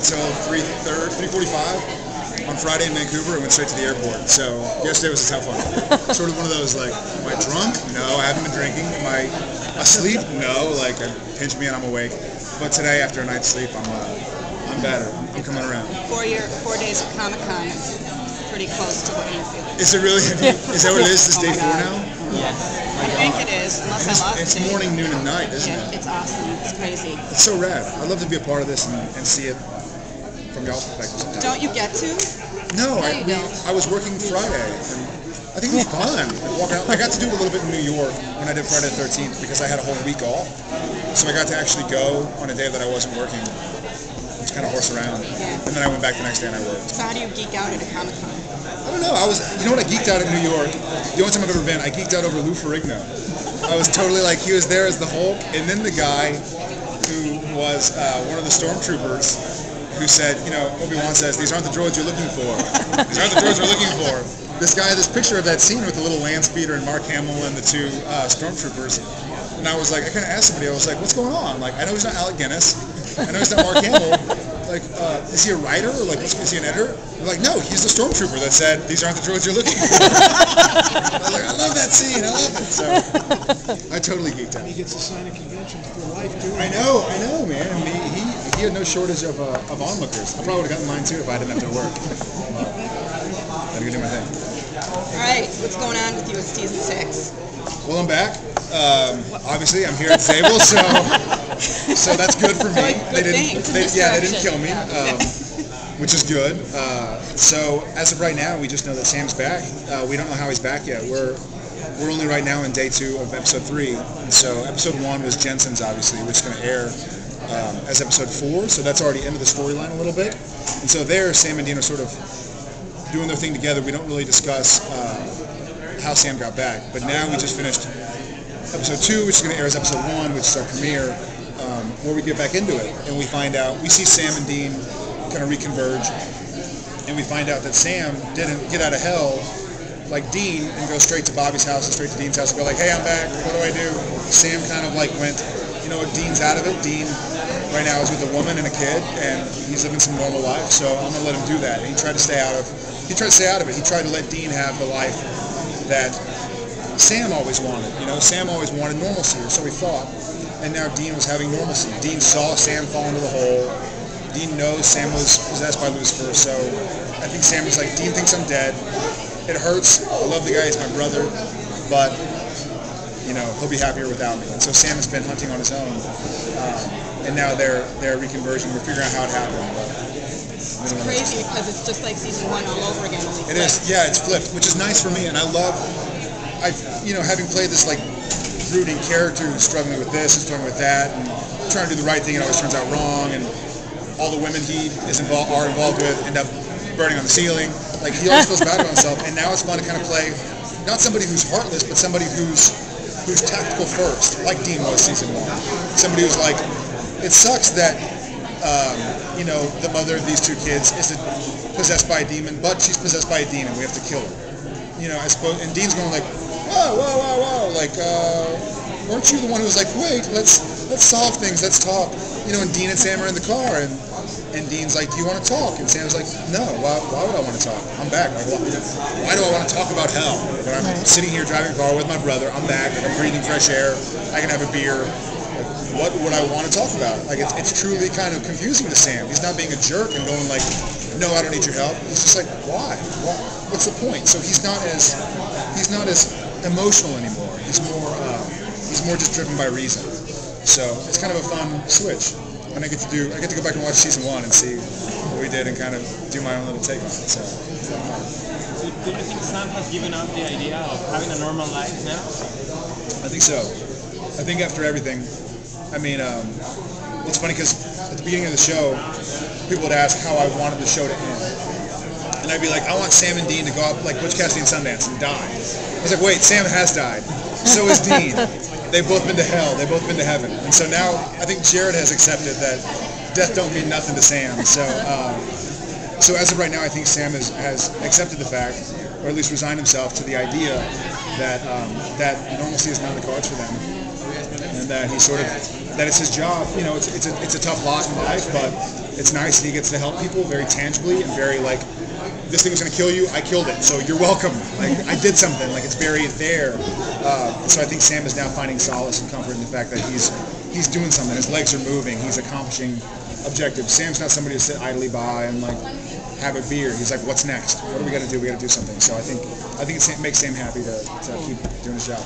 work till 3:45 on Friday in Vancouver and went straight to the airport. So yesterday was a tough one. Sort of one of those like, am I drunk? No, I haven't been drinking. Am I asleep? No, like pinch me and I'm awake. But today after a night's sleep, I'm better. I'm coming around. 4 days of Comic-Con is pretty close to what you're feeling. Is it really? Is that what it is? This day 4 now? Yes. I think it is, unless I lost It's it. morning, noon, and night, isn't it? It's awesome. It's crazy. It's so rad. I'd love to be a part of this and see it from y'all's perspective. Don't you get to? No, you don't. I was working Friday, and I think it was fun. I got to do it a little bit in New York when I did Friday the 13th because I had a whole week off. So I got to actually go on a day that I wasn't working. Just kind of horse around. Yeah. And then I went back the next day and I worked. So how do you geek out at a Comic-Con? I don't know. You know what I geeked out at New York? The only time I've ever been, I geeked out over Lou Ferrigno. I was totally like, he was there as the Hulk, and then the guy who was one of the stormtroopers who said, you know, Obi-Wan says, these aren't the droids you're looking for. These aren't the droids we're looking for. This guy, this picture of that scene with the little land speeder and Mark Hamill and the two stormtroopers. And I was like, I kind of asked somebody, I was like, what's going on? Like, I know he's not Alec Guinness. I know he's not Mark Hamill. Like, is he a writer? Or like, is he an editor? They're like, no, he's the stormtrooper that said, these aren't the droids you're looking for. I was like, I love that scene. I love it. So I totally geeked out. He gets to sign a convention for life, too. I know, man. I mean, he had no shortage of onlookers. I probably would have gotten mine too if I didn't have to work. Gotta go do my thing. All right, what's going on with you in season 6? Well, I'm back. Obviously, I'm here at Sable, so that's good for me. They didn't kill me, which is good. So as of right now, we just know that Sam's back. We don't know how he's back yet. We're only right now in day 2 of episode 3. And so episode 1 was Jensen's, obviously, which is going to air as episode 4. So that's already into the storyline a little bit. And so there, Sam and Dean are sort of doing their thing together. We don't really discuss how Sam got back. But now we just finished episode 2, which is going to air as episode 1, which is our premiere, where we get back into it. And we find out, we see Sam and Dean kind of reconverge. And we find out that Sam didn't get out of hell like Dean and go straight to Bobby's house and straight to Dean's house and go like, hey, I'm back, what do I do? Sam kind of like went, you know what, Dean's out of it. Dean right now is with a woman and a kid, and he's living some normal life, so I'm gonna let him do that. And he tried to stay out of it. He tried to let Dean have the life that Sam always wanted. You know, Sam always wanted normalcy, or so he thought. And now Dean was having normalcy. Dean saw Sam fall into the hole. Dean knows Sam was possessed by Lucifer, so I think Sam was like, Dean thinks I'm dead. It hurts. I love the guy. He's my brother. But, you know, he'll be happier without me. And so Sam has been hunting on his own. And now they're reconversion. We're figuring out how it happened. It's crazy because it's just like season 1 all over again. Only it is. Yeah, it's flipped, which is nice for me. And I love, having played this, like, brooding character who's struggling with this and struggling with that and trying to do the right thing and always turns out wrong. And all the women he are involved with end up burning on the ceiling. Like, he always feels bad about himself, and now it's fun to kind of play not somebody who's heartless, but somebody who's tactical first, like Dean was season 1. Somebody who's like, it sucks that the mother of these 2 kids is possessed by a demon, but she's possessed by a demon. We have to kill her. You know, I suppose. And Dean's going like, whoa, like, weren't you the one who was like, wait, let's solve things, let's talk. You know, and Dean and Sam are in the car, and Dean's like, do you want to talk? And Sam's like, no, why would I want to talk? I'm back. Like, why do I want to talk about hell? When I'm sitting here driving a car with my brother, I'm back, like, I'm breathing fresh air, I can have a beer. Like, what would I want to talk about? Like, it's truly kind of confusing to Sam. He's not being a jerk and going like, no, I don't need your help. He's just like, why? What's the point? So he's not as emotional anymore. He's more just driven by reason. So it's kind of a fun switch. And I get to go back and watch season 1 and see what we did and kind of do my own little take on it. So do you think Sam has given up the idea of having a normal life now? I think so. I think after everything, I mean, it's funny because at the beginning of the show, people would ask how I wanted the show to end. And I'd be like, I want Sam and Dean to go up like Butch Cassidy and Sundance and die. I was like, wait, Sam has died. So has Dean. They've both been to hell. They've both been to heaven. And so now I think Jared has accepted that death don't mean nothing to Sam. So as of right now, I think Sam has accepted the fact, or at least resigned himself to the idea that normalcy is not in the cards for them, and that that it's his job. You know, it's a tough lot in life, but it's nice that he gets to help people very tangibly and very like, this thing was going to kill you, I killed it, so you're welcome. Like, I did something. Like, it's very there. So I think Sam is now finding solace and comfort in the fact that he's doing something. His legs are moving. He's accomplishing objectives. Sam's not somebody to sit idly by and like have a beer. He's like, what's next? What do we got to do? We got to do something. So I think it makes Sam happy to keep doing his job.